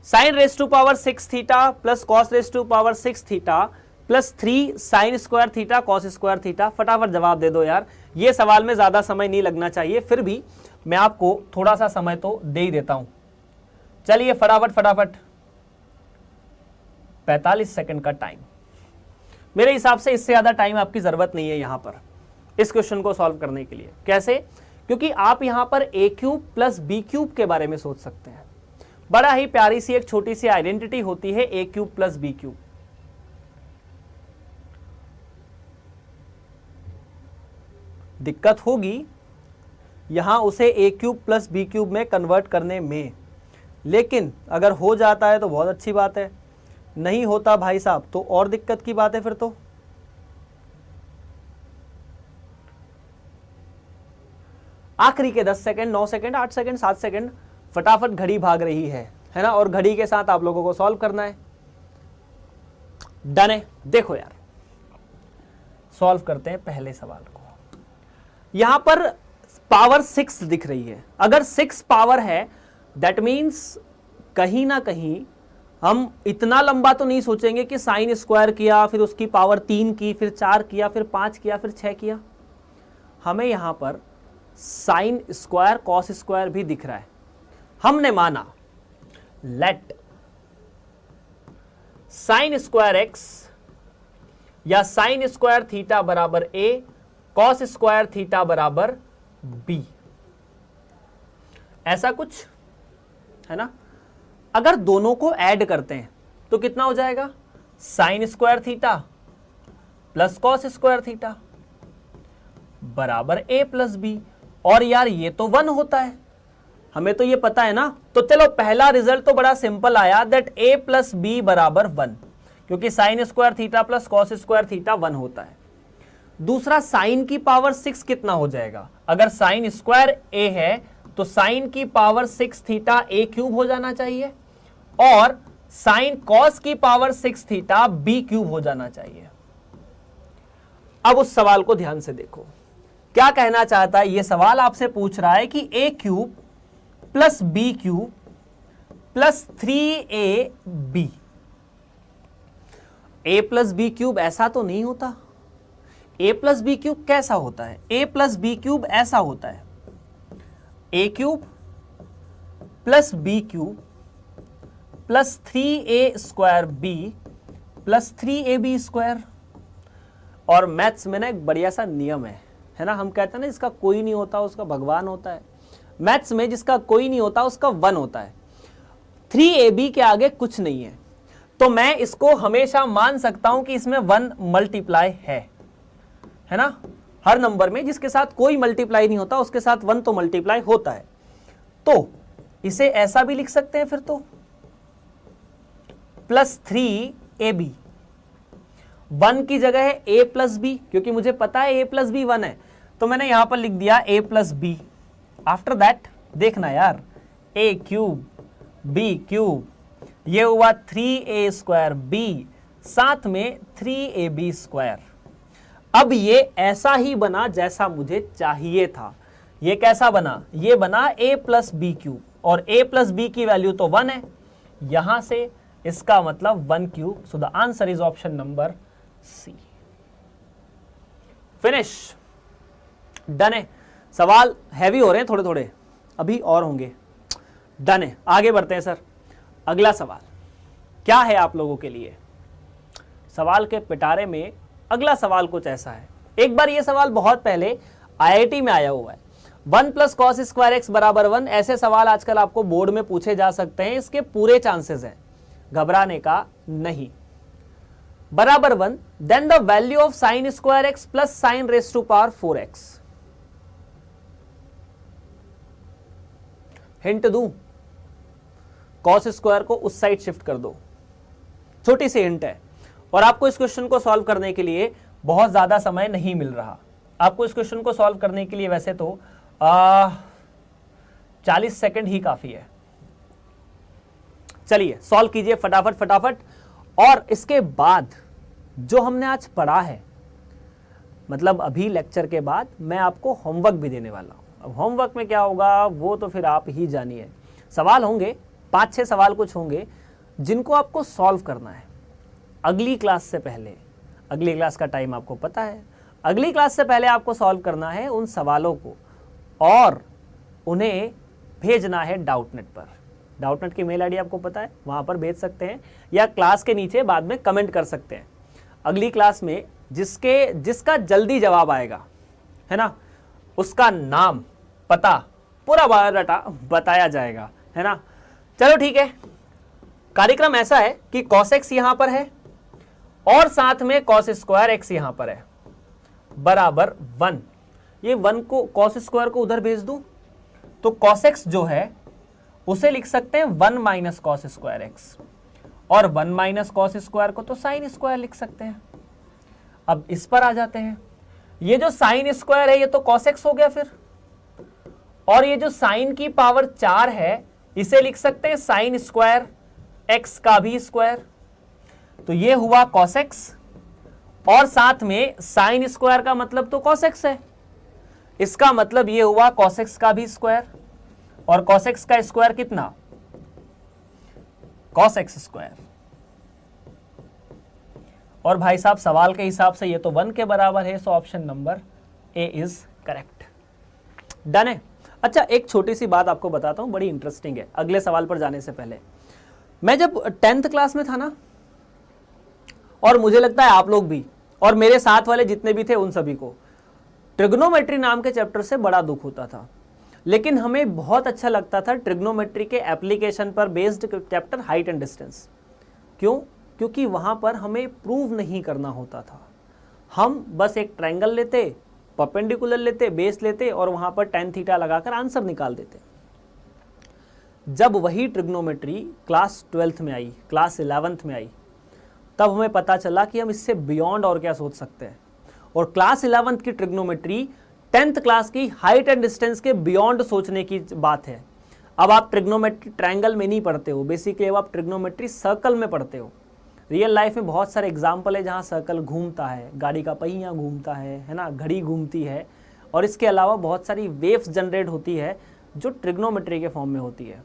Sine raise to power 6 theta plus cos raise to power 6 theta plus 3 sine square theta cos square theta. फटाफट जवाब दे दो यार, ये सवाल में ज्यादा समय नहीं लगना चाहिए, फिर भी मैं आपको थोड़ा सा समय तो दे ही देता हूं। चलिए फटाफट फटाफट, 45 सेकंड का टाइम। मेरे हिसाब से इससे ज्यादा टाइम आपकी जरूरत नहीं है यहां पर इस क्वेश्चन को सॉल्व करने के लिए। कैसे? क्योंकि आप यहां पर a cube plus B cube के बारे में सोच सकते हैं। बड़ा ही प्यारी सी एक छोटी सी आइडेंटिटी होती है a cube plus B cube. दिक्कत होगी यहां उसे a cube plus B cube में कन्वर्ट करने में, लेकिन अगर हो जाता है तो बहुत अच्छी बात है, नहीं होता भाई साहब तो और दिक्कत की बात है फिर तो। आखिरी के 10 सेकंड, 9 सेकंड, 8 सेकंड, 7 सेकंड, फटाफट घड़ी भाग रही है ना, और घड़ी के साथ आप लोगों को सॉल्व करना है। डन है? देखो यार, सॉल्व करते हैं पहले सवाल को। यहां पर पावर 6 दिख रही है। अगर 6 पावर है दैट मीन्स कहीं ना कहीं हम इतना लंबा तो नहीं सोचेंगे कि साइन स्क्वायर किया, फिर उसकी पावर 3 की, फिर 4 किया, फिर 5 किया, फिर 6 किया। हमें यहां पर साइन स्क्वायर कॉस स्क्वायर भी दिख रहा है। हमने माना लेट साइन स्क्वायर एक्स या साइन स्क्वायर थीटा बराबर ए, कॉस स्क्वायर थीटा बराबर बी, ऐसा कुछ है ना। अगर दोनों को ऐड करते हैं तो कितना हो जाएगा? Sign square theta plus cos square theta बराबर ए प्लस बी। और यार ये तो 1 होता है, हमें तो ये पता है ना। तो चलो पहला रिजल्ट तो बड़ा सिंपल आया, दैट ए प्लस बी बराबर 1, क्योंकि sign square theta plus cos square theta 1 होता है। दूसरा, साइन की पावर 6 कितना हो जाएगा? अगर साइन स्क्वायर ए है तो साइन की पावर 6 थीटा ए क्यूब हो जाना चाहिए, और साइन कॉस की पावर 6 थीटा बी क्यूब हो जाना चाहिए। अब उस सवाल को ध्यान से देखो, क्या कहना चाहता है ये सवाल? आपसे पूछ रहा है कि a cube plus B cube plus 3ab, a plus B cube ऐसा तो नहीं होता। ए प्लस बी क्यूब कैसा होता है? ए प्लस बी क्यूब ऐसा होता है, a cube plus B cube plus 3a square b plus 3ab square. और मैथ्स में ना एक बढ़िया सा नियम है ना, हम कहते हैं ना जिसका कोई नहीं होता उसका भगवान होता है। मैथ्स में जिसका कोई नहीं होता उसका 1 होता है। 3ab के आगे कुछ नहीं है, तो मैं इसको हमेशा मान सकता हूं कि इसमें 1 मल्टीप्लाई है ना। हर नंबर में जिसके साथ कोई मल्टीप्लाई नहीं होता उसके साथ 1 तो मल्टीप्लाई होता है। तो इसे ऐसा भी लिख सकते हैं फिर तो, प्लस 3ab, 1 की जगह है a प्लस बी, क्योंकि मुझे पता है a प्लस बी 1 है, तो मैंने यहां पर लिख दिया a plus B. After that देखना यार, a क्यूब b क्यूब, ये हुआ 3a स्क्वायर b, साथ में 3ab स्क्वायर। अब ये ऐसा ही बना जैसा मुझे चाहिए था। ये कैसा बना? ये बना a प्लस बी क्यूब, और a प्लस बी की वैल्यू तो 1 है, यहां से इसका मतलब 1 cube. So the answer is option number C. Finish, done है। सवाल हैवी हो रहे हैं थोड़े थोड़े, अभी और होंगे। डन है, आगे बढ़ते हैं सर। अगला सवाल क्या है आप लोगों के लिए? सवाल के पिटारे में अगला सवाल कुछ ऐसा है। एक बार ये सवाल बहुत पहले आईआईटी में आया हुआ है। 1 प्लस कॉस स्क्वायर एक्स बराबर 1, ऐसे सवाल आजकल आपको बोर्ड में पूछे जा सकते हैं, इसके पूरे चांसेस हैं, घबराने का नहीं। बराबर 1, then the value of sine square x plus sine raise to power 4x। Hint दूं? कॉस स्क्वायर को उस साइड शिफ्ट कर दो, छोटी सी हिंट है। और आपको इस क्वेश्चन को सॉल्व करने के लिए बहुत ज्यादा समय नहीं मिल रहा। आपको इस क्वेश्चन को सॉल्व करने के लिए वैसे तो 40 सेकंड ही काफी है। चलिए सॉल्व कीजिए फटाफट फटाफट। और इसके बाद जो हमने आज पढ़ा है, मतलब अभी लेक्चर के बाद मैं आपको होमवर्क भी देने वाला हूं। अब होमवर्क में क्या होगा वो तो फिर आप ही जानिए। सवाल होंगे, 5-6 सवाल कुछ होंगे जिनको आपको सॉल्व करना है अगली क्लास से पहले। अगली क्लास का टाइम आपको पता है, अगली क्लास से पहले आपको सॉल्व करना है उन सवालों को, और उन्हें भेजना है डाउटनेट पर। डाउटनेट की मेल आईडी आपको पता है, वहां पर भेज सकते हैं या क्लास के नीचे बाद में कमेंट कर सकते हैं। अगली क्लास में जिसका जल्दी जवाब आएगा, है ना, उसका नाम, पता, पूरा बायोडाटा बताया जाएगा, है ना। चलो ठीक है, कार्यक्रम ऐसा है कि cos x यहां पर है और साथ में cos स्क्वायर x यहां पर है बराबर 1। ये 1 को cos स्क्वायर को उधर भेज दूं तो cos x जो है उसे लिख सकते हैं 1 माइनस cos स्क्वायर x, और 1 माइनस cos स्क्वायर को तो sin स्क्वायर लिख सकते हैं। अब इस पर आ जाते हैं, ये जो sin स्क्वायर है ये तो cos x हो गया फिर, और ये जो sin की पावर 4 है इसे लिख सकते हैं sin स्क्वायर x का भी स्क्वायर, तो ये हुआ cos x, और साथ में sin स्क्वायर का मतलब तो cos x है, इसका मतलब ये हुआ cos x का भी स्क्वायर, और cos x का स्क्वायर कितना, cos x स्क्वायर। और भाई साहब सवाल के हिसाब से ये तो 1 के बराबर है, so option number A is correct. Done है। अच्छा, एक छोटी सी बात आपको बताता हूं, बड़ी इंटरेस्टिंग है। अगले सवाल पर जाने से पहले, मैं जब 10th क्लास में था ना, और मुझे लगता है आप लोग भी और मेरे साथ वाले जितने भी थे उन सभी को ट्रिग्नोमेट्री नाम के चैप्टर से बड़ा दुख होता था, लेकिन हमें बहुत अच्छा लगता था ट्रिग्नोमेट्री के एप्लीकेशन पर based chapter height and distance. क्यों? क्योंकि वहां पर हमें प्रूव नहीं करना होता था, हम बस एक ट्रायंगल लेते, परपेंडिकुलर लेते, बेस लेते और वहां पर tan थीटा लगाकर आंसर निकाल देते। जब वही ट्रिग्नोमेट्री क्लास 12th में आई, क्लास 11th में आई, तब हमें पता चला कि हम इससे बियॉन्ड और क्या सोच सकते हैं। और क्लास 11th की ट्रिग्नोमेट्री 10th क्लास की हाइट एंड डिस्टेंस के बियॉन्ड सोचने की बात है। अब आप ट्रिग्नोमेट्री ट्रायंगल में नहीं पढ़ते हो, बेसिकली अब आप ट्रिग्नोमेट्री सर्कल में पढ़ते हो। रियल लाइफ में बहुत सारे एग्जाम्पल है जहाँ सर्कल घूमता है, गाड़ी का पहिया घूमता है ना, घड़ी घूमती है, और इसके अलावा बहुत सारी वेव्स जनरेट होती है जो ट्रिग्नोमेट्री के फॉर्म में होती है।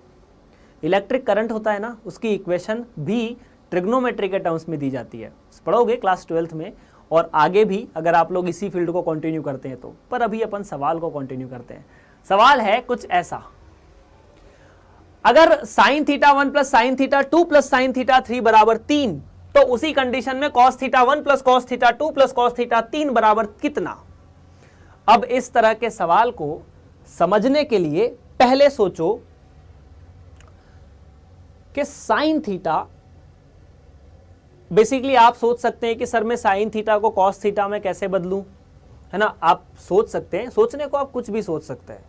इलेक्ट्रिक करंट होता है ना, उसकी इक्वेशन भी ट्रिग्नोमेट्री के टर्म्स में दी जाती है, पढ़ोगे क्लास 12th में, और आगे भी अगर आप लोग इसी फील्ड को कंटिन्यू करते हैं तो। पर अभी अपन सवाल को कंटिन्यू करते हैं। सवाल है कुछ ऐसा, अगर sin theta 1 plus sine theta 2 plus sine theta 3 बराबर 3, तो उसी कंडीशन में cos theta 1 plus cos theta 2 plus cos theta 3 बराबर कितना। अब इस तरह के सवाल को समझने के लिए पहले सोचो कि sin थीटा, बेसिकली आप सोच सकते हैं कि सर मैं sin थीटा को cos थीटा में कैसे बदलूं, है ना। आप सोच सकते हैं, सोचने को आप कुछ भी सोच सकते हैं,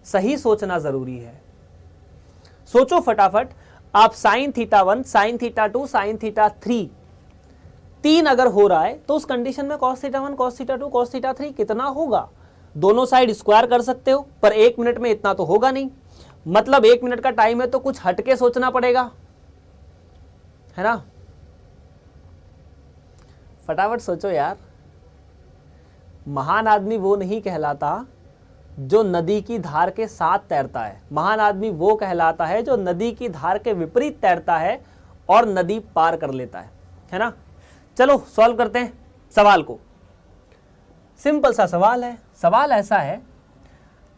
सही सोचना जरूरी है। सोचो फटाफट, आप sin theta 1, sin theta 2, sin theta 3 अगर हो रहा है तो उस कंडीशन में cos theta 1, cos theta 2, cos theta 3 कितना होगा। दोनों साइड स्क्वायर कर सकते हो, पर 1 मिनट में इतना तो होगा नहीं, मतलब 1 मिनट का टाइम है तो कुछ हटके सोचना पड़ेगा, है ना। फटाफट सोचो यार। महान आदमी वो नहीं कहलाता जो नदी की धार के साथ तैरता है, महान आदमी वो कहलाता है जो नदी की धार के विपरीत तैरता है और नदी पार कर लेता है ना। चलो सॉल्व करते हैं सवाल को। सिंपल सा सवाल है। सवाल ऐसा है,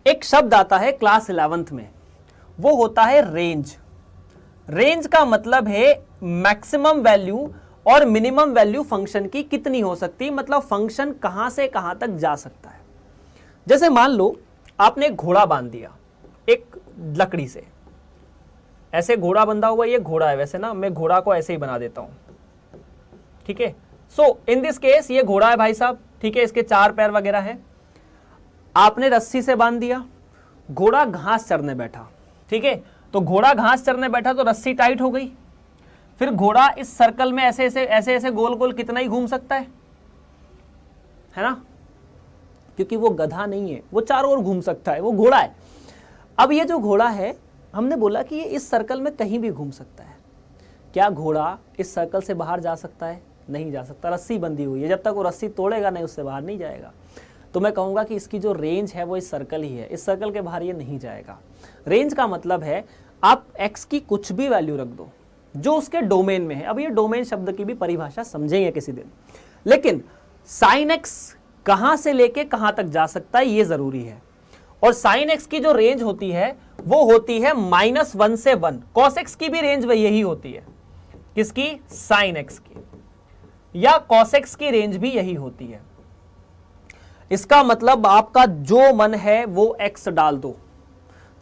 एक शब्द आता है क्लास 11th में, वो होता है रेंज। रेंज का मतलब है मैक्सिमम वैल्यू और मिनिमम वैल्यू फंक्शन की कितनी हो सकती है, मतलब फंक्शन कहां से कहां तक जा सकता है। जैसे मान लो आपने एक घोड़ा बांध दिया एक लकड़ी से, ऐसे घोड़ा बंधा हुआ, ये घोड़ा है वैसे ना, मैं घोड़ा को ऐसे ही बना देता हूं, ठीक है। सो इन दिस केस ये घोड़ा है भाई साहब, ठीक है, इसके 4 पैर वगैरह है। आपने रस्सी से बांध दिया, घोड़ा घास चरने बैठा, ठीक है, तो घोड़ा घास चरने बैठा तो रस्सी टाइट हो गई, फिर घोड़ा इस सर्कल में ऐसे ऐसे गोल गोल कितना ही घूम सकता है ना, क्योंकि वो गधा नहीं है, वो चारों ओर घूम सकता है, वो घोड़ा है। अब ये जो घोड़ा है, हमने बोला कि ये इस सर्कल में कहीं भी घूम सकता है। क्या घोड़ा इस सर्कल से बाहर जा सकता है? नहीं जा सकता, रस्सी बंधी हुई है, जब तक वो रस्सी तोड़ेगा नहीं उससे बाहर नहीं जाएगा। तो मैं कहूँगा कि इसकी जो रेंज है वो इस सर्कल ही है, इस सर्कल के बाहर ये नहीं जाएगा। रेंज का मतलब है आप x की कुछ भी वैल्यू रख दो जो उसके डोमेन में है। अब ये डोमेन शब्द की भी परिभाषा समझेंगे किसी दिन, लेकिन sin x कहां से लेके कहां तक जा सकता है ये जरूरी है। और साइन एक्स की जो रेंज होती है वो होती है -1 से 1। कॉस एक्स की भी रेंज वही यही होती है, किसकी? साइन एक्स की, या कॉस एक्स की रेंज भी यही होती है। इसका मतलब आपका जो मन है वो एक्स डाल दो।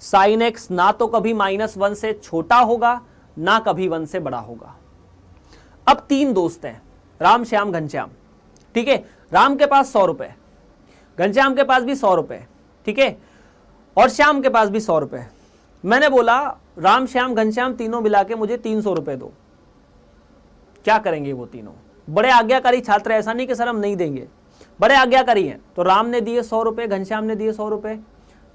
साइन एक्स ना तो कभी -1 से छोटा होगा ना कभी 1 से बड़ा होगा। अब 3 दोस्त हैं, राम, श्याम, घनश्याम, ठीक है। राम के पास 100 रुपए, घनश्याम के पास भी 100 रुपए, ठीक है, और श्याम के पास भी 100 रुपए। मैंने बोला राम, श्याम, घनश्याम तीनों मिला के मुझे 300 रुपए दो। क्या करेंगे वो तीनों? बड़े आज्ञाकारी छात्र, ऐसा नहीं कि सर हम नहीं देंगे, बड़े आज्ञाकारी हैं। तो राम ने दिए 100 रुपए, घनश्याम ने दिए 100 रुपए,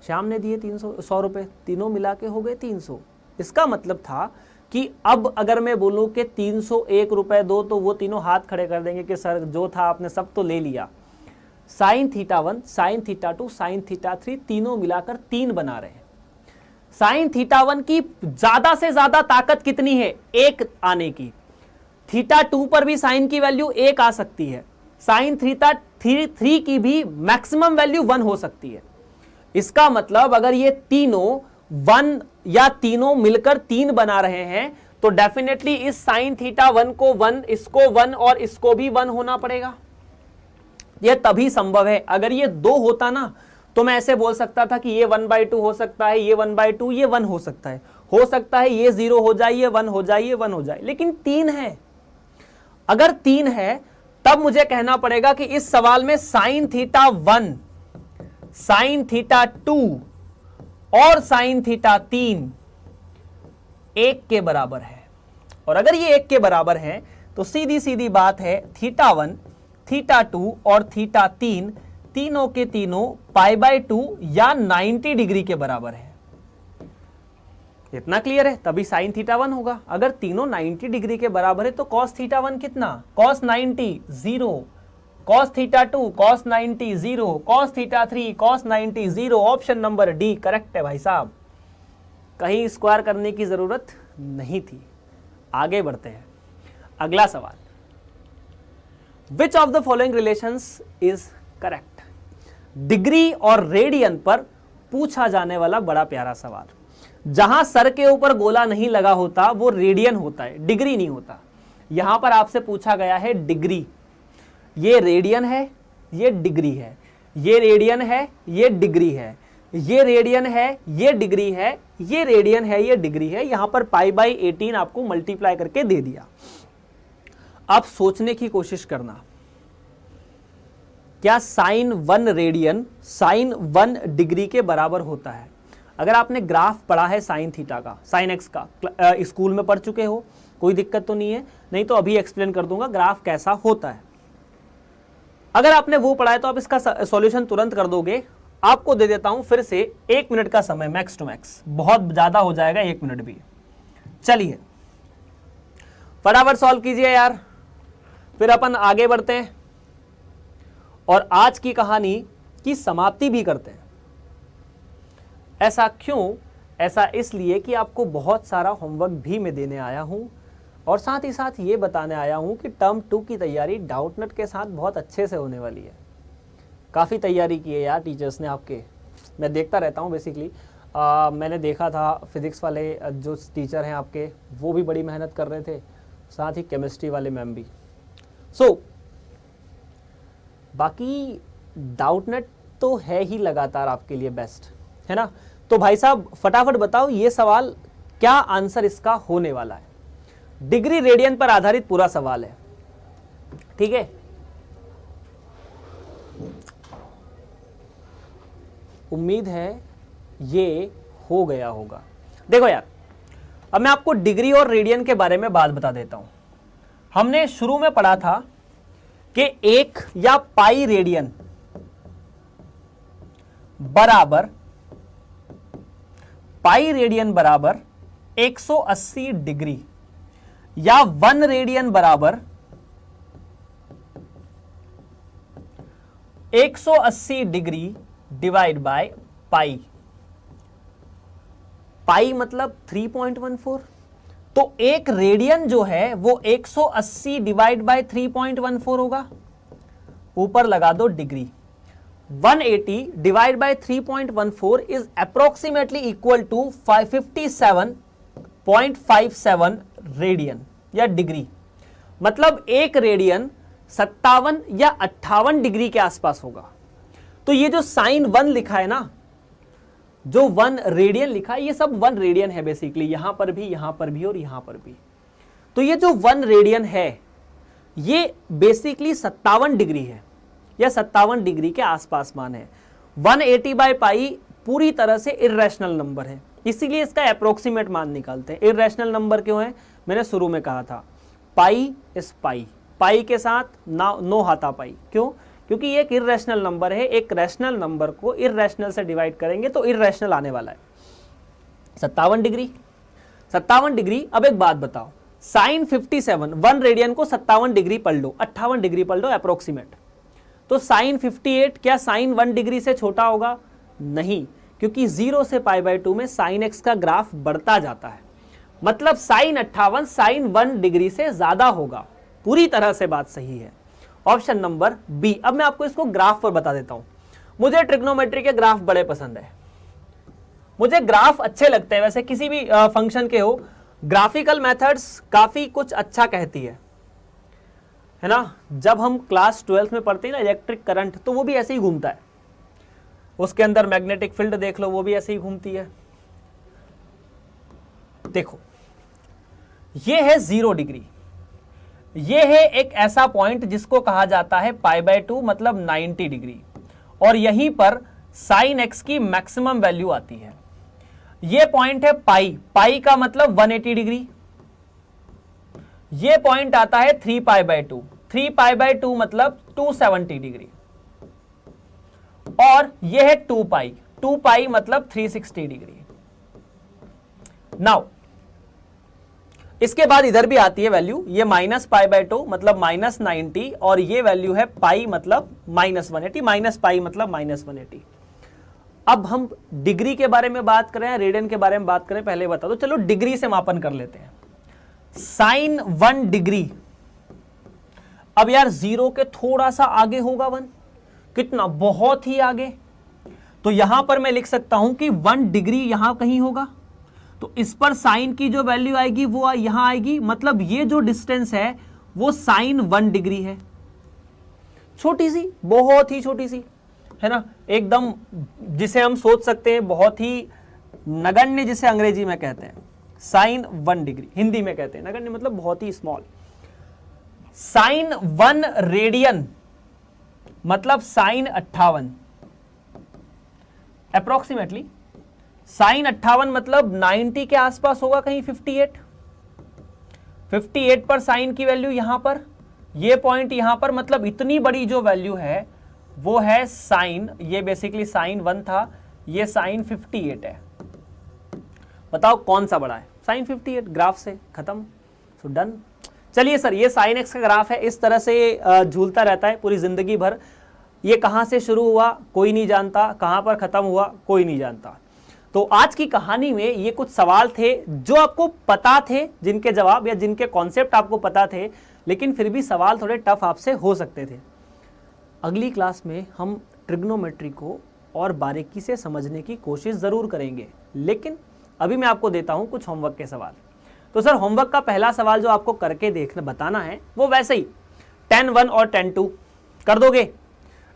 श्याम ने दिए 100 रुपए, तीनों मिला के हो गए 300। इसका मतलब था कि अब अगर मैं बोलूं कि 301 रुपए दो तो वो तीनों हाथ खड़े कर देंगे कि सर जो था आपने सब तो ले लिया। Sine theta 1, sine theta 2, sine theta 3 तीनों मिलाकर 3 बना रहे हैं। साइन थीटा 1 की ज्यादा से ज्यादा ताकत कितनी है? 1 आने की। थीटा 2 पर भी साइन की वैल्यू 1 आ सकती है। साइन थीटा 3 की भी मैक्सिमम वैल्यू 1 हो सकती है। इसका मतलब अगर ये तीनों 1 या तीनों मिलकर 3 बना रहे हैं तो डेफिनेटली इस साइन थीटा 1 को 1, इसको 1 और इसको भी 1 होना पड़ेगा। यह तभी संभव है। अगर ये 2 होता ना तो मैं ऐसे बोल सकता था कि ये 1/2 हो सकता है, ये 1/2, ये 1 हो सकता है ये 0 हो जाए, ये 1 हो जाए, ये 1 हो जाए। लेकिन 3 है। अगर 3 है तब मुझे कहना पड़ेगा कि इस सवाल में साइन थीटा 1, साइन थीटा 2 और साइन थीटा 3 1 के बराबर है। और अगर ये 1 के बराबर है तो सीधी सीधी बात है, थीटा 1, थीटा 2 और थीटा 3 तीनों के तीनों π/2 या 90 डिग्री के बराबर है। इतना क्लियर है? तभी साइन थीटा 1 होगा। अगर तीनों 90 डिग्री के बराबर है तो कॉस थीटा 1 कितना? Cos 90 0, cos theta 2 cos 90 0, cos theta 3 cos 90 0। Option number D correct है भाई साहब, कहीं स्क्वायर करने की जरूरत नहीं थी। आगे बढ़ते हैं, अगला सवाल, which of the following relations is correct? Degree और रेडियन पर पूछा जाने वाला बड़ा प्यारा सवाल। जहां सर के ऊपर गोला नहीं लगा होता वो रेडियन होता है, डिग्री नहीं होता। यहां पर आपसे पूछा गया है डिग्री। ये रेडियन है, ये डिग्री है, ये रेडियन है, ये डिग्री है, ये रेडियन है, ये डिग्री है, ये रेडियन है, ये डिग्री है। यहां पर π/18 आपको मल्टीप्लाई करके दे दिया। अब सोचने की कोशिश करना, क्या साइन 1 रेडियन साइन 1 डिग्री के बराबर होता है? अगर आपने ग्राफ पढ़ा है साइन थीटा का, साइन एक्स का, स्कूल में पढ़ चुके हो, कोई दिक्कत तो नहीं है, नहीं तो अभी एक्सप्लेन कर दूंगा ग्राफ कैसा होता है। अगर आपने वो पढ़ा है तो आप इसका सॉल्यूशन तुरंत कर दोगे। आपको दे देता हूं फिर से 1 मिनट का समय, मैक्स टू मैक्स, बहुत ज्यादा हो जाएगा 1 मिनट भी। चलिए फटाफट सॉल्व कीजिए यार, फिर अपन आगे बढ़ते हैं और आज की कहानी की समाप्ति भी करते हैं। ऐसा क्यों? ऐसा इसलिए कि आपको बहुत सारा होमवर्क भी मैं देने आया हूं और साथ ही साथ ये बताने आया हूं कि टर्म 2 की तैयारी डाउटनेट के साथ बहुत अच्छे से होने वाली है। काफ़ी तैयारी की है यार टीचर्स ने आपके, मैं देखता रहता हूं बेसिकली। मैंने देखा था फिज़िक्स वाले जो टीचर हैं आपके वो भी बड़ी मेहनत कर रहे थे, साथ ही केमिस्ट्री वाले मैम भी। बाकी डाउटनेट तो है ही लगातार आपके लिए बेस्ट, है ना? तो भाई साहब फटाफट बताओ ये सवाल क्या आंसर इसका होने वाला है। डिग्री रेडियन पर आधारित पूरा सवाल है, ठीक है? उम्मीद है ये हो गया होगा। देखो यार, अब मैं आपको डिग्री और रेडियन के बारे में बात बता देता हूं। हमने शुरू में पढ़ा था कि 1 या पाई रेडियन बराबर, पाई रेडियन बराबर 180 डिग्री, या 1 रेडियन बराबर 180 डिग्री डिवाइड बाय पाई। पाई मतलब 3.14, तो एक रेडियन जो है वो 180 डिवाइड बाय 3.14 होगा। ऊपर लगा दो degree. 180 divide by 3.14 is approximately equal to 57.57 radian या डिग्री। मतलब एक रेडियन 57 या 58 डिग्री के आसपास होगा। तो ये जो साइन 1 लिखा है ना, जो 1 रेडियन लिखा है, ये सब 1 रेडियन है बेसिकली, यहां पर भी, यहां पर भी और यहां पर भी। तो ये जो 1 रेडियन है ये बेसिकली 57 डिग्री है या 57 डिग्री के आसपास मान है। 180 बाय पाई पूरी तरह से इर्रेशनल नंबर है, इसीलिए इसका अप्रोक्सीमेट मान निकालते हैं। इर्रेशनल नंबर क्यों है, मैंने शुरू में कहा था, पाई इस पाई, पाई के साथ नो हाथा पाई, क्यों? क्योंकि ये एक इर्रेशनल नंबर है, एक रैशनल नंबर को इर्रेशनल से डिवाइड करेंगे तो इर्रेशनल आने वाला है। 57 डिग्री, 57 डिग्री। अब एक बात बताओ, साइन 57, 1 रेडियन को 57 डिग्री पढ़ लो, 58 डिग्री पढ़ लो अप्रोक्सीमेट, तो साइन 58 क्या साइन 1 डिग्री से छोटा होगा? नहीं, क्योंकि 0 से π/2 में साइन x का ग्राफ बढ़ता जाता है, मतलब साइन 58 साइन 1 डिग्री से ज्यादा होगा। पूरी तरह से बात सही है, ऑप्शन नंबर बी। अब मैं आपको इसको ग्राफ पर बता देता हूं। मुझे ट्रिग्नोमेट्री के ग्राफ बड़े पसंद है, मुझे ग्राफ अच्छे लगते हैं, वैसे किसी भी फंक्शन के हो, ग्राफिकल मेथड्स काफी कुछ अच्छा कहती है ना। जब हम क्लास 12th में पढ़ते हैं ना इलेक्ट्रिक करंट, तो वो भी ऐसे ही घूमता है, उसके अंदर मैग्नेटिक फील्ड देख लो, वो भी ऐसे ही घूमती है। देखो ये है 0 डिग्री, ये है एक ऐसा पॉइंट जिसको कहा जाता है π/2 मतलब 90 डिग्री, और यहीं पर साइन x की मैक्सिमम वैल्यू आती है। ये पॉइंट है पाई, पाई का मतलब 180 डिग्री। ये पॉइंट आता है 3π/2, 3π/2 मतलब 270 डिग्री, और यह है 2π, 2π मतलब 360 डिग्री। नाउ इसके बाद इधर भी आती है वैल्यू, ये -π/2 मतलब -90, और ये वैल्यू है पाई मतलब -180, -π मतलब -180। अब हम डिग्री के बारे में बात करें, रेडियन के बारे में बात करें, पहले बता दो, चलो डिग्री से मापन कर लेते हैं। साइन 1 डिग्री, अब यार 0 के थोड़ा सा आगे होगा 1, कितना? बहुत ही आगे। तो यहां पर मैं लिख सकता हूं कि 1 डिग्री यहां कहीं होगा, तो इस पर साइन की जो वैल्यू आएगी वो यहां आएगी, मतलब ये जो डिस्टेंस है वो साइन 1 डिग्री है। छोटी सी, बहुत ही छोटी सी है ना, एकदम जिसे हम सोच सकते हैं बहुत ही नगण्य, जिसे अंग्रेजी में कहते हैं साइन 1 डिग्री, हिंदी में कहते हैं नगण्य मतलब बहुत ही स्मॉल। साइन 1 रेडियन मतलब साइन 58, अप्रोक्सीमेटली साइन 58 मतलब 90 के आसपास होगा, कहीं 58 पर साइन की वैल्यू यहां पर, ये पॉइंट यहां पर, मतलब इतनी बड़ी जो वैल्यू है वो है साइन, ये बेसिकली साइन 1 था, ये साइन 58 है। बताओ कौन सा बड़ा है? साइन 58, ग्राफ से खत्म, सो डन। चलिए सर, ये साइन एक्स का ग्राफ है, इस तरह से झूलता रहता है पूरी जिंदगी भर। ये कहां से शुरू हुआ कोई नहीं जानता, कहां पर खत्म हुआ कोई नहीं जानता। तो आज की कहानी में ये कुछ सवाल थे जो आपको पता थे, जिनके जवाब या जिनके कॉन्सेप्ट आपको पता थे, लेकिन फिर भी सवाल थोड़े टफ आपसे हो सकते थे। अगली क्लास में हम ट्रिग्नोमेट्री को और बारीकी से समझने की कोशिश जरूर करेंगे, लेकिन अभी मैं आपको देता हूं कुछ होमवर्क के सवाल। तो सर होमवर्क का पहला सवाल जो आपको करके देखना बताना है वो वैसे ही tan 1 और tan 2 कर दोगे,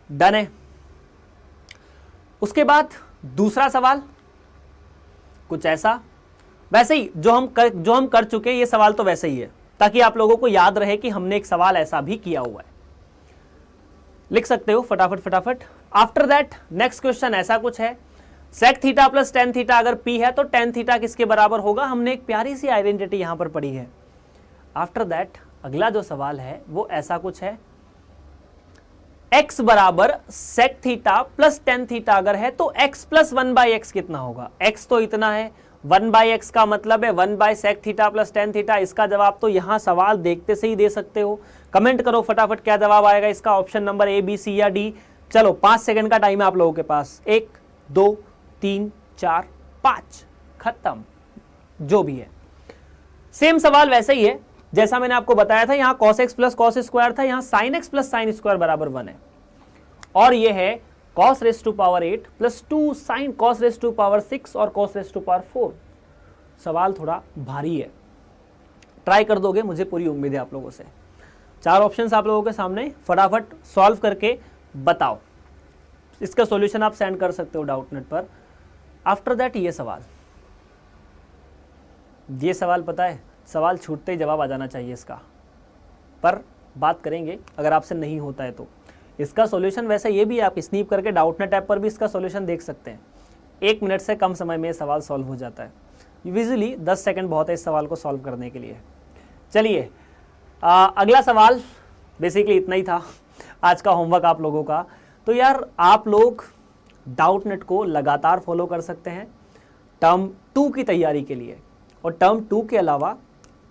डन है। उसके बाद दूसरा सवाल कुछ ऐसा, वैसे ही जो हम कर चुके हैं, ये सवाल तो वैसे ही है, ताकि आप लोगों को याद रहे कि हमने एक सवाल ऐसा भी किया हुआ है। लिख सकते हो फटाफट फटाफट। आफ्टर दैट नेक्स्ट क्वेश्चन ऐसा कुछ है, sec theta plus tan theta अगर पी है तो टेन थीटा किसके बराबर होगा? हमने एक प्यारी सी आइडेंटिटी यहां पर पढ़ी है। आफ्टर दैट अगला जो सवाल है वो ऐसा कुछ है, x बराबर sec theta plus tan theta अगर है तो x प्लस 1/x कितना होगा? x तो इतना है, 1/x का मतलब है 1/सेक थीटा प्लस टेन थीटा। इसका जवाब तो यहां सवाल देखते से ही दे सकते हो। कमेंट करो फटाफट क्या जवाब आएगा इसका, ऑप्शन नंबर ए, बी, सी या डी। चलो 5 सेकंड का टाइम है आप लोगों के पास, 1 2 3 4 5, खत्म। जो भी है सेम सवाल वैसे ही है जैसा मैंने आपको बताया था। यहां cos x plus cos square था, यहां sin x plus sin square बराबर 1 है, और ये है cos raise to power 8 plus 2 sine cos raise to power 6 और cos रेस टू पावर 4। सवाल थोड़ा भारी है, ट्राई कर दोगे मुझे पूरी उम्मीद है आप लोगों से। 4 ऑप्शंस आप लोगों के सामने, फटाफट सॉल्व करके बताओ। इसका सॉल्यूशन आप सेंड कर सकते हो डाउटनेट पर। आफ्टर दैट ये सवाल पता है, सवाल छूटते ही जवाब आ जाना चाहिए इसका, पर बात करेंगे अगर आपसे नहीं होता है तो। इसका सॉल्यूशन वैसे ये भी है, आप स्नीप करके डाउटनेट ऐप पर भी इसका सॉल्यूशन देख सकते हैं। 1 मिनट से कम समय में ये सवाल सॉल्व हो जाता है। यूजुअली 10 सेकंड बहुत है इस सवाल को सॉल्व करने के लिए। चलिए अगला सवाल, बेसिकली इतना ही था आज का होमवर्क आप लोगों का। तो यार आप लोग डाउटनेट को लगातार फॉलो कर सकते हैं टर्म 2 की तैयारी के लिए, और टर्म 2 के अलावा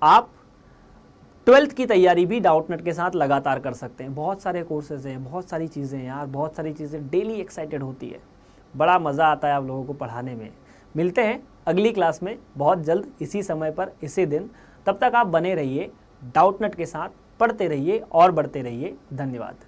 आप 12th की तैयारी भी डाउटनेट के साथ लगातार कर सकते हैं। बहुत सारे कोर्सेज हैं, बहुत सारी चीज़ें हैं यार, बहुत सारी चीज़ें, डेली एक्साइटेड होती है, बड़ा मज़ा आता है आप लोगों को पढ़ाने में। मिलते हैं अगली क्लास में बहुत जल्द, इसी समय पर, इसी दिन। तब तक आप बने रहिए डाउटनेट के साथ, पढ़ते रहिए और बढ़ते रहिए। धन्यवाद।